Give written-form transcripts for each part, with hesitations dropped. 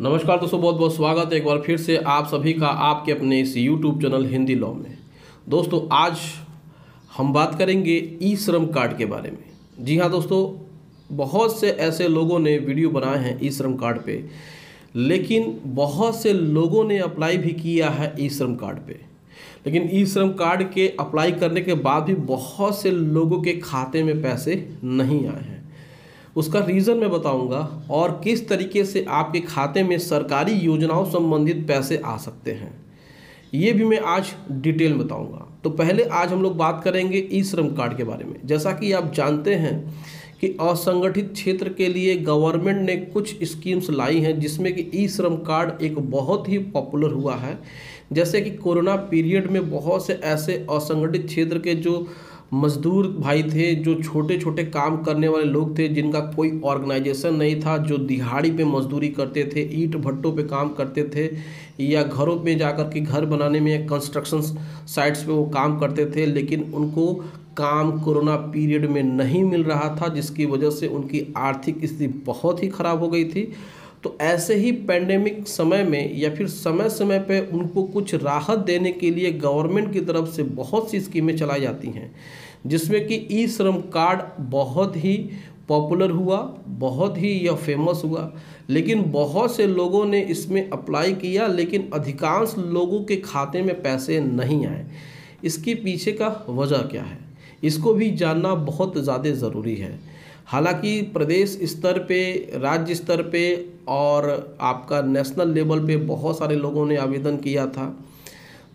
नमस्कार दोस्तों, बहुत बहुत स्वागत है एक बार फिर से आप सभी का आपके अपने इस YouTube चैनल हिंदी लॉ में। दोस्तों, आज हम बात करेंगे ई श्रम कार्ड के बारे में। जी हाँ दोस्तों, बहुत से ऐसे लोगों ने वीडियो बनाए हैं ई श्रम कार्ड पे, लेकिन बहुत से लोगों ने अप्लाई भी किया है ई श्रम कार्ड पे। लेकिन ई श्रम कार्ड के अप्लाई करने के बाद भी बहुत से लोगों के खाते में पैसे नहीं आए हैं। उसका रीज़न मैं बताऊंगा और किस तरीके से आपके खाते में सरकारी योजनाओं संबंधित पैसे आ सकते हैं, ये भी मैं आज डिटेल में बताऊंगा। तो पहले आज हम लोग बात करेंगे ई श्रम कार्ड के बारे में। जैसा कि आप जानते हैं कि असंगठित क्षेत्र के लिए गवर्नमेंट ने कुछ स्कीम्स लाई हैं, जिसमें कि ई श्रम कार्ड एक बहुत ही पॉपुलर हुआ है। जैसे कि कोरोना पीरियड में बहुत से ऐसे असंगठित क्षेत्र के जो मजदूर भाई थे, जो छोटे छोटे काम करने वाले लोग थे, जिनका कोई ऑर्गेनाइजेशन नहीं था, जो दिहाड़ी पे मजदूरी करते थे, ईंट भट्टों पे काम करते थे, या घरों में जाकर के घर बनाने में कंस्ट्रक्शन साइट्स पे वो काम करते थे, लेकिन उनको काम कोरोना पीरियड में नहीं मिल रहा था, जिसकी वजह से उनकी आर्थिक स्थिति बहुत ही ख़राब हो गई थी। तो ऐसे ही पैंडेमिक समय में या फिर समय समय पे उनको कुछ राहत देने के लिए गवर्नमेंट की तरफ से बहुत सी स्कीमें चलाई जाती हैं, जिसमें कि ई श्रम कार्ड बहुत ही पॉपुलर हुआ, बहुत ही यह फेमस हुआ। लेकिन बहुत से लोगों ने इसमें अप्लाई किया, लेकिन अधिकांश लोगों के खाते में पैसे नहीं आए। इसके पीछे का वजह क्या है, इसको भी जानना बहुत ज़्यादा ज़रूरी है। हालांकि प्रदेश स्तर पे, राज्य स्तर पे और आपका नेशनल लेवल पे बहुत सारे लोगों ने आवेदन किया था।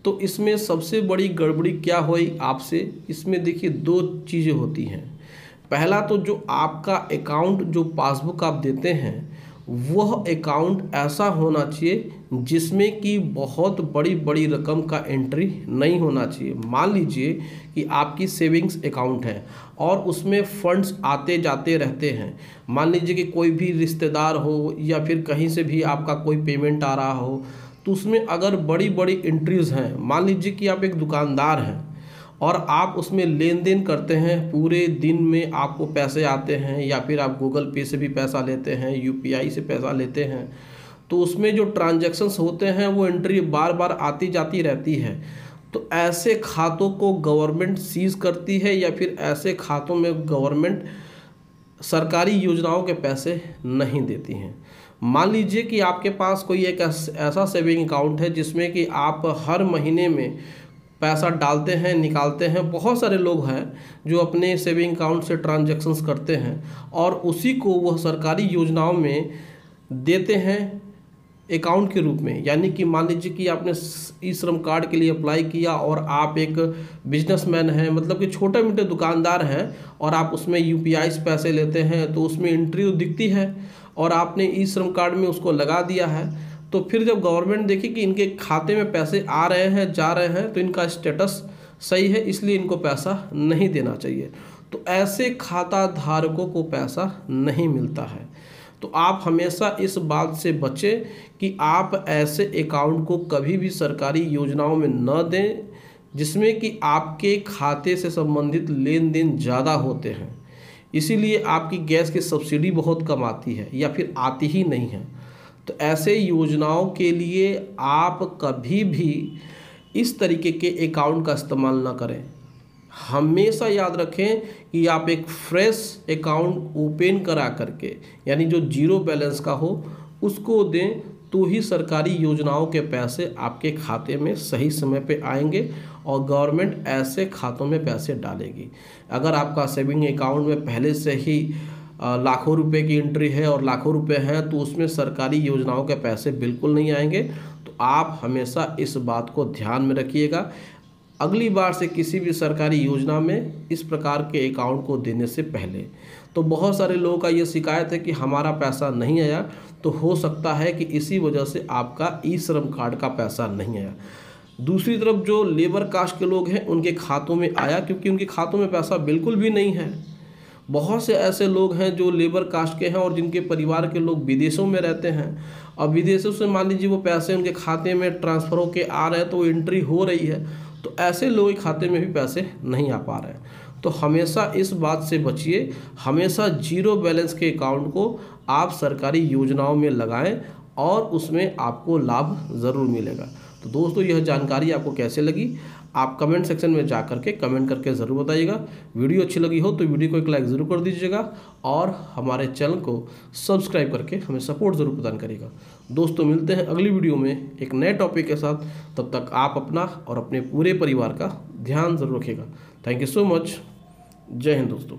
तो इसमें सबसे बड़ी गड़बड़ी क्या हुई आपसे, इसमें देखिए दो चीज़ें होती हैं। पहला तो जो आपका अकाउंट, जो पासबुक आप देते हैं, वह अकाउंट ऐसा होना चाहिए जिसमें कि बहुत बड़ी बड़ी रकम का एंट्री नहीं होना चाहिए। मान लीजिए कि आपकी सेविंग्स अकाउंट है और उसमें फंड्स आते जाते रहते हैं। मान लीजिए कि कोई भी रिश्तेदार हो या फिर कहीं से भी आपका कोई पेमेंट आ रहा हो, तो उसमें अगर बड़ी बड़ी एंट्रीज हैं, मान लीजिए कि आप एक दुकानदार हैं और आप उसमें लेन देन करते हैं, पूरे दिन में आपको पैसे आते हैं, या फिर आप गूगल पे से भी पैसा लेते हैं, यूपीआई से पैसा लेते हैं, तो उसमें जो ट्रांजैक्शंस होते हैं वो एंट्री बार बार आती जाती रहती है। तो ऐसे खातों को गवर्नमेंट सीज करती है, या फिर ऐसे खातों में गवर्नमेंट सरकारी योजनाओं के पैसे नहीं देती हैं। मान लीजिए कि आपके पास कोई एक ऐसा सेविंग अकाउंट है जिसमें कि आप हर महीने में पैसा डालते हैं, निकालते हैं। बहुत सारे लोग हैं जो अपने सेविंग अकाउंट से ट्रांजैक्शंस करते हैं और उसी को वह सरकारी योजनाओं में देते हैं अकाउंट के रूप में। यानी कि मान लीजिए कि आपने ई श्रम कार्ड के लिए अप्लाई किया और आप एक बिजनेसमैन हैं, मतलब कि छोटे मोटे दुकानदार हैं, और आप उसमें यूपीआई से पैसे लेते हैं, तो उसमें एंट्री दिखती है और आपने ई श्रम कार्ड में उसको लगा दिया है। तो फिर जब गवर्नमेंट देखी कि इनके खाते में पैसे आ रहे हैं, जा रहे हैं, तो इनका स्टेटस सही है, इसलिए इनको पैसा नहीं देना चाहिए। तो ऐसे खाता धारकों को पैसा नहीं मिलता है। तो आप हमेशा इस बात से बचें कि आप ऐसे अकाउंट को कभी भी सरकारी योजनाओं में न दें जिसमें कि आपके खाते से संबंधित लेन देन ज़्यादा होते हैं। इसीलिए आपकी गैस की सब्सिडी बहुत कम आती है या फिर आती ही नहीं है। तो ऐसे योजनाओं के लिए आप कभी भी इस तरीके के अकाउंट का इस्तेमाल ना करें। हमेशा याद रखें कि आप एक फ्रेश अकाउंट ओपन करा करके, यानी जो जीरो बैलेंस का हो, उसको दें, तो ही सरकारी योजनाओं के पैसे आपके खाते में सही समय पे आएंगे और गवर्नमेंट ऐसे खातों में पैसे डालेगी। अगर आपका सेविंग अकाउंट में पहले से ही लाखों रुपए की एंट्री है और लाखों रुपए हैं, तो उसमें सरकारी योजनाओं के पैसे बिल्कुल नहीं आएंगे। तो आप हमेशा इस बात को ध्यान में रखिएगा। अगली बार से किसी भी सरकारी योजना में इस प्रकार के अकाउंट को देने से पहले। तो बहुत सारे लोगों का ये शिकायत है कि हमारा पैसा नहीं आया, तो हो सकता है कि इसी वजह से आपका ई श्रम कार्ड का पैसा नहीं आया। दूसरी तरफ जो लेबर कास्ट के लोग हैं, उनके खातों में आया, क्योंकि उनके खातों में पैसा बिल्कुल भी नहीं है। बहुत से ऐसे लोग हैं जो लेबर कास्ट के हैं और जिनके परिवार के लोग विदेशों में रहते हैं, और विदेशों से मान लीजिए वो पैसे उनके खाते में ट्रांसफ़र होके आ रहे हैं, तो एंट्री हो रही है, तो ऐसे लोगों के खाते में भी पैसे नहीं आ पा रहे हैं। तो हमेशा इस बात से बचिए, हमेशा जीरो बैलेंस के अकाउंट को आप सरकारी योजनाओं में लगाएं और उसमें आपको लाभ ज़रूर मिलेगा। तो दोस्तों यह जानकारी आपको कैसे लगी आप कमेंट सेक्शन में जा करके कमेंट करके ज़रूर बताइएगा। वीडियो अच्छी लगी हो तो वीडियो को एक लाइक ज़रूर कर दीजिएगा और हमारे चैनल को सब्सक्राइब करके हमें सपोर्ट ज़रूर प्रदान करिएगा। दोस्तों मिलते हैं अगली वीडियो में एक नए टॉपिक के साथ, तब तक आप अपना और अपने पूरे परिवार का ध्यान ज़रूर रखिएगा। Thank you so much. जय हिंद दोस्तों।